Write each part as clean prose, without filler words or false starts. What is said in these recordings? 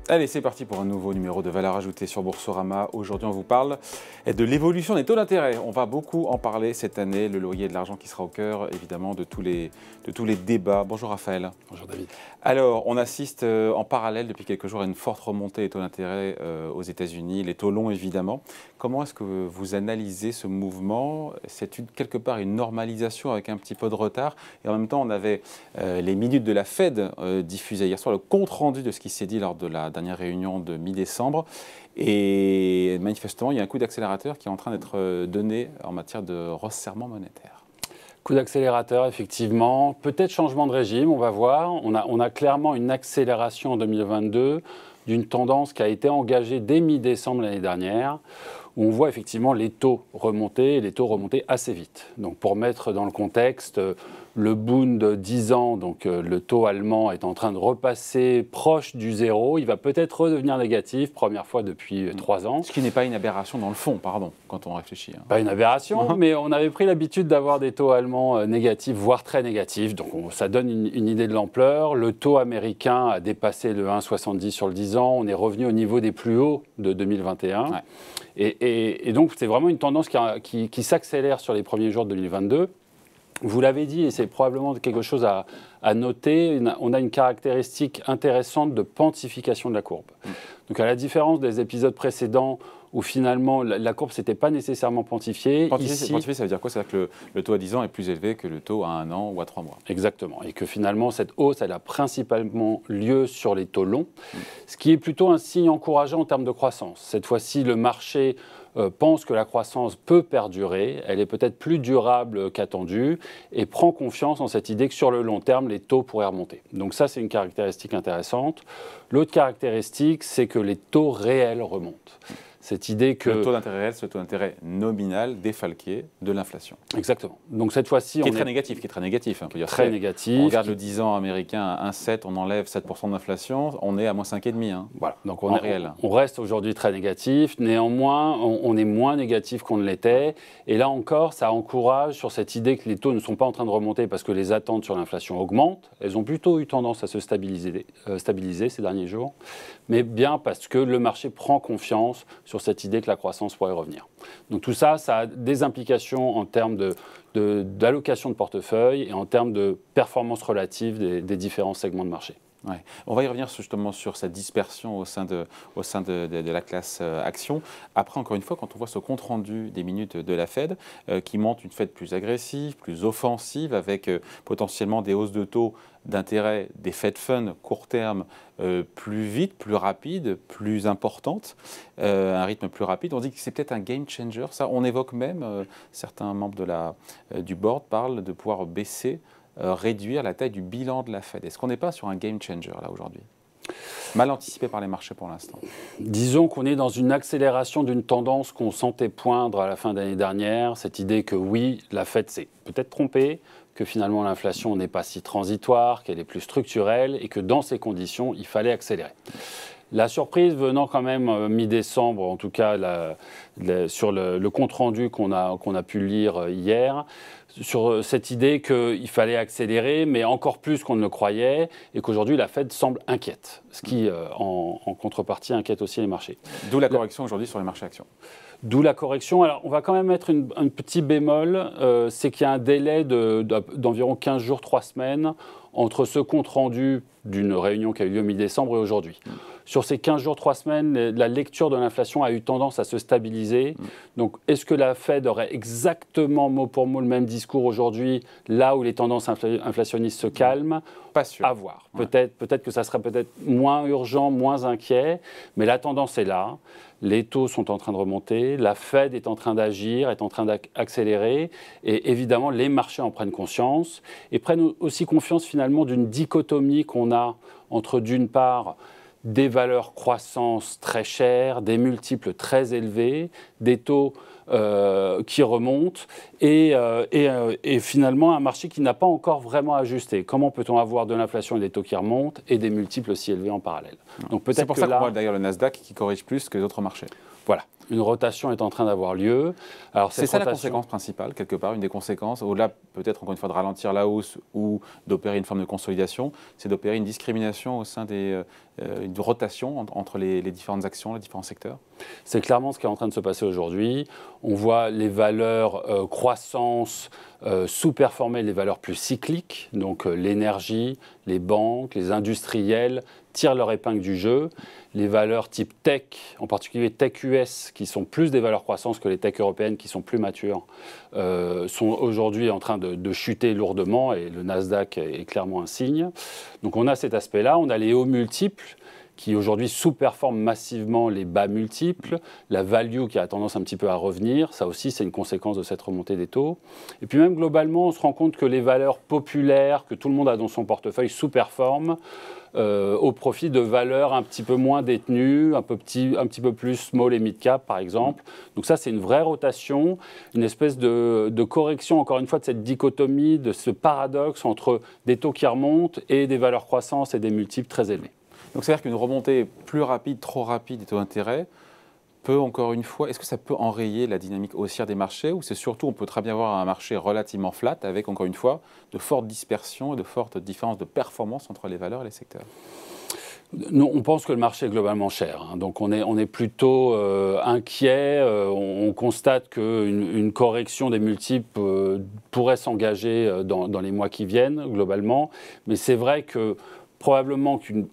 Allez, c'est parti pour un nouveau numéro de Valeurs Ajoutées sur Boursorama. Aujourd'hui, on vous parle de l'évolution des taux d'intérêt. On va beaucoup en parler cette année, le loyer de l'argent qui sera au cœur, évidemment, de tous les débats. Bonjour Raphaël. Bonjour David. Alors, on assiste en parallèle depuis quelques jours à une forte remontée des taux d'intérêt aux États-Unis, les taux longs évidemment. Comment est-ce que vous analysez ce mouvement? C'est quelque part une normalisation avec un petit peu de retard. Et en même temps, on avait les minutes de la Fed diffusées hier soir, le compte-rendu de ce qui s'est dit lors de la dernière réunion de mi-décembre. Et manifestement, il y a un coup d'accélérateur qui est en train d'être donné en matière de resserrement monétaire. Coup d'accélérateur, effectivement. Peut-être changement de régime, on va voir. On a clairement une accélération en 2022 d'une tendance qui a été engagée dès mi-décembre l'année dernière, où on voit effectivement les taux remonter, et les taux remonter assez vite. Donc pour mettre dans le contexte, le Bund de 10 ans, donc le taux allemand est en train de repasser proche du zéro. Il va peut-être redevenir négatif, première fois depuis 3 ans. Ce qui n'est pas une aberration dans le fond, pardon, quand on réfléchit. Pas une aberration, mais on avait pris l'habitude d'avoir des taux allemands négatifs, voire très négatifs. Donc ça donne une idée de l'ampleur. Le taux américain a dépassé le 1,70 sur le 10 ans. On est revenu au niveau des plus hauts de 2021. Ouais. Et donc c'est vraiment une tendance qui s'accélère sur les premiers jours de 2022. Vous l'avez dit, et c'est probablement quelque chose à noter, on a une caractéristique intéressante de pontification de la courbe. Donc à la différence des épisodes précédents où finalement la courbe ne s'était pas nécessairement pontifiée. Pontifié, ça veut dire quoi? C'est-à-dire que le tôt à 10 ans est plus élevé que le taux à 1 an ou à 3 mois. Exactement. Et que finalement, cette hausse, elle a principalement lieu sur les taux longs, ce qui est plutôt un signe encourageant en termes de croissance. Cette fois-ci, le marché pense que la croissance peut perdurer, elle est peut-être plus durable qu'attendue et prend confiance en cette idée que sur le long terme, les taux pourraient remonter. Donc ça, c'est une caractéristique intéressante. L'autre caractéristique, c'est que les taux réels remontent. Cette idée que... Le taux d'intérêt réel, c'est le taux d'intérêt nominal défalqué de l'inflation. Exactement. Donc cette fois-ci... Qui est très négatif. On peut dire très négatif. On regarde le 10 ans américain à 1,7, on enlève 7% d'inflation, on est à moins 5,5. Hein, voilà. Donc on reste aujourd'hui très négatif. Néanmoins, on est moins négatif qu'on ne l'était. Et là encore, ça encourage sur cette idée que les taux ne sont pas en train de remonter parce que les attentes sur l'inflation augmentent. Elles ont plutôt eu tendance à se stabiliser ces derniers jours. Mais bien parce que le marché prend confiance sur cette idée que la croissance pourrait revenir. Donc tout ça, ça a des implications en termes d'allocation de portefeuille et en termes de performance relative des différents segments de marché. Ouais. On va y revenir justement sur cette dispersion au sein de la classe action. Après, encore une fois, quand on voit ce compte-rendu des minutes de la Fed qui montre une Fed plus agressive, plus offensive, avec potentiellement des hausses de taux d'intérêt, des Fed Funds court terme plus vite, plus rapide, plus importante, un rythme plus rapide. On dit que c'est peut-être un game changer. Ça, on évoque même, certains membres du board parlent de pouvoir baisser, réduire la taille du bilan de la Fed. Est-ce qu'on n'est pas sur un game changer là aujourd'hui? Mal anticipé par les marchés pour l'instant. Disons qu'on est dans une accélération d'une tendance qu'on sentait poindre à la fin de l'année dernière, cette idée que oui, la Fed s'est peut-être trompée, que finalement l'inflation n'est pas si transitoire, qu'elle est plus structurelle et que dans ces conditions, il fallait accélérer. La surprise venant quand même mi-décembre, en tout cas sur le compte-rendu qu'on a pu lire hier, sur cette idée qu'il fallait accélérer, mais encore plus qu'on ne le croyait, et qu'aujourd'hui la Fed semble inquiète, ce qui en contrepartie inquiète aussi les marchés. D'où la correction aujourd'hui sur les marchés actions. D'où la correction. Alors, on va quand même mettre un petit bémol, c'est qu'il y a un délai d'environ 15 jours, 3 semaines entre ce compte-rendu d'une réunion qui a eu lieu mi-décembre et aujourd'hui. Sur ces 15 jours, 3 semaines, la lecture de l'inflation a eu tendance à se stabiliser. Donc, est-ce que la Fed aurait exactement mot pour mot le même discours aujourd'hui, là où les tendances inflationnistes se calment? Pas sûr. À voir. Ouais. Peut-être que ça serait peut-être moins urgent, moins inquiet, mais la tendance est là. Les taux sont en train de remonter, la Fed est en train d'agir, est en train d'accélérer, et évidemment, les marchés en prennent conscience, et prennent aussi confiance finalement d'une dichotomie qu'on a entre, d'une part, des valeurs croissance très chères, des multiples très élevés, des taux qui remontent et finalement un marché qui n'a pas encore vraiment ajusté. Comment peut-on avoir de l'inflation et des taux qui remontent et des multiples aussi élevés en parallèle? Donc c'est pour ça qu'on voit d'ailleurs le Nasdaq qui corrige plus que les autres marchés. Voilà. une rotation est en train d'avoir lieu. C'est ça la conséquence principale, quelque part, une des conséquences, au-delà peut-être encore une fois de ralentir la hausse ou d'opérer une forme de consolidation, c'est d'opérer une discrimination au sein une rotation entre les différentes actions, les différents secteurs. C'est clairement ce qui est en train de se passer aujourd'hui. On voit les valeurs croissance sous-performer les valeurs plus cycliques, donc l'énergie, les banques, les industriels tirent leur épingle du jeu. Les valeurs type tech, en particulier tech US, qui sont plus des valeurs croissance que les tech européennes qui sont plus matures, sont aujourd'hui en train de chuter lourdement et le Nasdaq est clairement un signe. Donc on a cet aspect-là, on a les hauts multiples qui aujourd'hui sous-performent massivement les bas multiples, la value qui a tendance un petit peu à revenir, ça aussi c'est une conséquence de cette remontée des taux. Et puis même globalement, on se rend compte que les valeurs populaires que tout le monde a dans son portefeuille sous-performent au profit de valeurs un petit peu moins détenues, un petit peu plus small et mid cap par exemple. Donc ça c'est une vraie rotation, une espèce de correction encore une fois de cette dichotomie, de ce paradoxe entre des taux qui remontent et des valeurs croissance et des multiples très élevés. Donc c'est-à-dire qu'une remontée plus rapide, trop rapide des taux d'intérêt peut encore une fois, est-ce que ça peut enrayer la dynamique haussière des marchés ou c'est surtout, on peut très bien avoir un marché relativement flat avec encore une fois de fortes dispersions et de fortes différences de performance entre les valeurs et les secteurs? Non, on pense que le marché est globalement cher, hein. Donc on est plutôt inquiet. On constate qu'une correction des multiples pourrait s'engager dans les mois qui viennent globalement, mais c'est vrai que probablement qu'une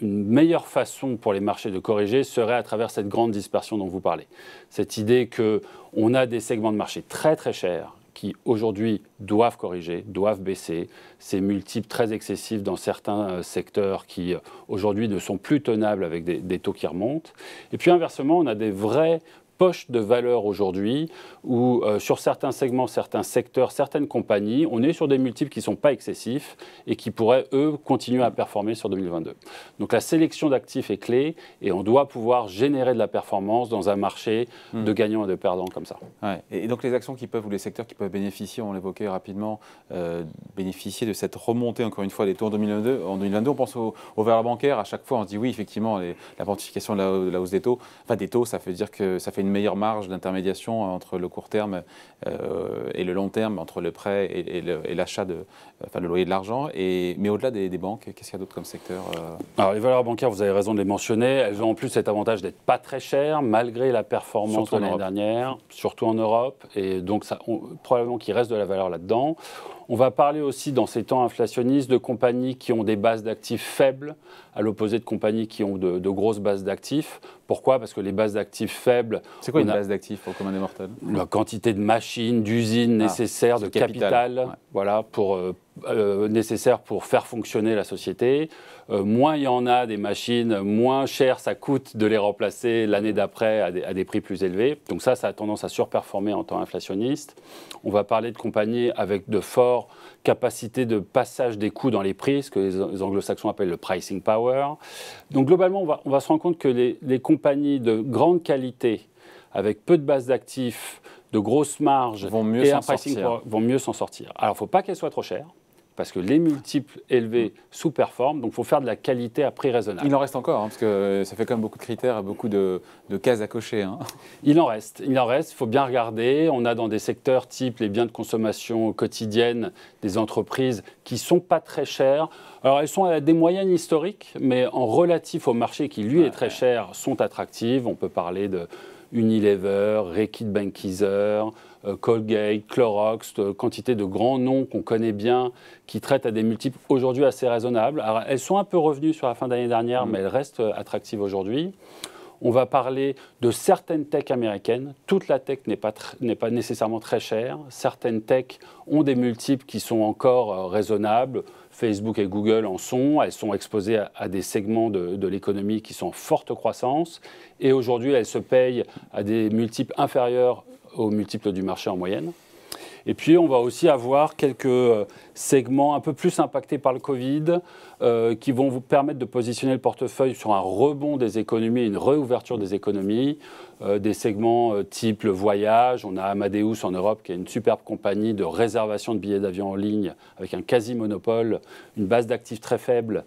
meilleure façon pour les marchés de corriger serait à travers cette grande dispersion dont vous parlez. Cette idée qu'on a des segments de marché très très chers qui aujourd'hui doivent corriger, doivent baisser, ces multiples très excessifs dans certains secteurs qui aujourd'hui ne sont plus tenables avec des taux qui remontent. Et puis inversement, on a des vraies poche de valeur aujourd'hui où sur certains segments, certains secteurs, certaines compagnies, on est sur des multiples qui ne sont pas excessifs et qui pourraient, eux, continuer à performer sur 2022. Donc la sélection d'actifs est clé et on doit pouvoir générer de la performance dans un marché de gagnants et de perdants comme ça. Ouais. Et donc les actions qui peuvent, ou les secteurs qui peuvent bénéficier, on l'évoquait rapidement, bénéficier de cette remontée, encore une fois, des taux en 2022. En 2022, on pense aux valeurs bancaires. À chaque fois, on se dit oui, effectivement, la quantification de la hausse des taux, ça veut dire que ça fait une meilleure marge d'intermédiation entre le court terme et le long terme, entre le prêt et l'achat, le loyer de l'argent. Mais au-delà des banques, qu'est-ce qu'il y a d'autre comme secteur Alors les valeurs bancaires, vous avez raison de les mentionner, elles ont en plus cet avantage d'être pas très chères, malgré la performance de l'année dernière, surtout en Europe, et donc probablement qu'il reste de la valeur là-dedans. On va parler aussi dans ces temps inflationnistes de compagnies qui ont des bases d'actifs faibles, à l'opposé de compagnies qui ont de grosses bases d'actifs. Pourquoi? Parce que les bases d'actifs faibles... C'est quoi une base d'actifs pour le commun des mortels? La quantité de machines, d'usines nécessaires, de capital, ouais. Voilà, nécessaires pour faire fonctionner la société. Moins il y en a des machines, moins cher ça coûte de les remplacer l'année d'après à des prix plus élevés. Donc ça a tendance à surperformer en temps inflationniste. On va parler de compagnies avec de fortes capacités de passage des coûts dans les prix, ce que les anglo-saxons appellent le pricing power. Donc globalement, on va se rendre compte que les compagnies de grande qualité, avec peu de base d'actifs, de grosses marges vont mieux s'en sortir. Alors il ne faut pas qu'elles soient trop chères, parce que les multiples élevés sous-performent, donc il faut faire de la qualité à prix raisonnable. Il en reste encore, hein, parce que ça fait quand même beaucoup de critères et beaucoup de cases à cocher. Hein. Il en reste, il faut bien regarder. On a dans des secteurs type les biens de consommation quotidienne des entreprises qui ne sont pas très chères. Alors elles sont à des moyennes historiques, mais en relatif au marché qui lui est très cher, sont attractives. On peut parler de Unilever, Reckitt Benckiser, Colgate, Clorox, quantité de grands noms qu'on connaît bien, qui traitent à des multiples aujourd'hui assez raisonnables. Alors, elles sont un peu revenues sur la fin d'année dernière, mais elles restent attractives aujourd'hui. On va parler de certaines techs américaines. Toute la tech n'est pas nécessairement très chère. Certaines techs ont des multiples qui sont encore raisonnables. Facebook et Google en sont. Elles sont exposées à des segments de l'économie qui sont en forte croissance. Et aujourd'hui, elles se payent à des multiples inférieurs aux multiples du marché en moyenne. Et puis, on va aussi avoir quelques segments un peu plus impactés par le Covid, qui vont vous permettre de positionner le portefeuille sur un rebond des économies, une réouverture des économies, des segments type le voyage. On a Amadeus en Europe, qui est une superbe compagnie de réservation de billets d'avion en ligne, avec un quasi-monopole, une base d'actifs très faible,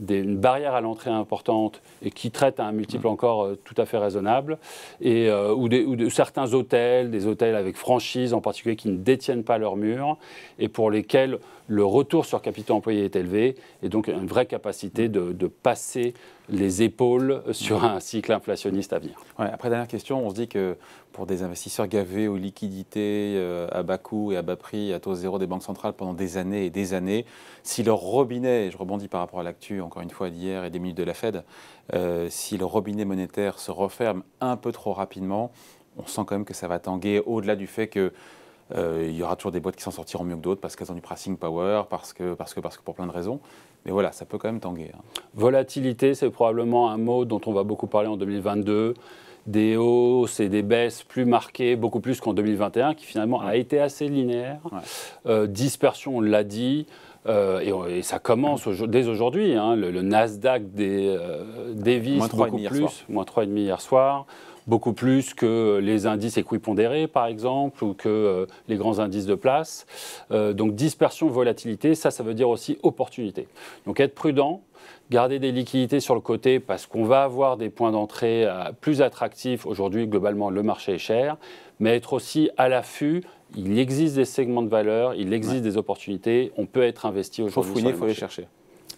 une barrière à l'entrée importante, et qui traite à un multiple encore tout à fait raisonnable, ou de certains hôtels, des hôtels avec franchise en particulier, qui ne détiennent pas leurs murs, et pour lesquels le retour sur capital employé est élevé, et donc une vraie capacité de passer les épaules sur un cycle inflationniste à venir. Ouais, après, dernière question, on se dit que pour des investisseurs gavés aux liquidités à bas coût et à bas prix, à taux zéro des banques centrales pendant des années et des années, si leur robinet, et je rebondis par rapport à l'actu, encore une fois, d'hier et des minutes de la Fed, si le robinet monétaire se referme un peu trop rapidement, on sent quand même que ça va tanguer, au-delà du fait que il y aura toujours des boîtes qui s'en sortiront mieux que d'autres parce qu'elles ont du pricing power, parce que pour plein de raisons. Mais voilà, ça peut quand même tanguer. Volatilité, c'est probablement un mot dont on va beaucoup parler en 2022. Des hausses et des baisses plus marquées, beaucoup plus qu'en 2021, qui finalement a été assez linéaire. Dispersion, on l'a dit. Et ça commence dès aujourd'hui. Le Nasdaq dévisse beaucoup plus, moins 3,5 hier soir, beaucoup plus que les indices équipondérés, par exemple, ou que les grands indices de place. Donc dispersion, volatilité, ça veut dire aussi opportunité. Donc être prudent, garder des liquidités sur le côté parce qu'on va avoir des points d'entrée plus attractifs. Aujourd'hui, globalement, le marché est cher, mais être aussi à l'affût. Il existe des segments de valeur, il existe des opportunités. On peut être investi aujourd'hui. Il faut fouiner, il faut les chercher.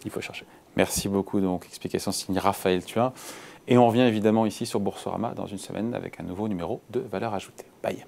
Il faut chercher. Merci beaucoup. Donc, explication signée Raphaël Thuin. Et on revient évidemment ici sur Boursorama dans une semaine avec un nouveau numéro de Valeurs Ajoutées. Bye.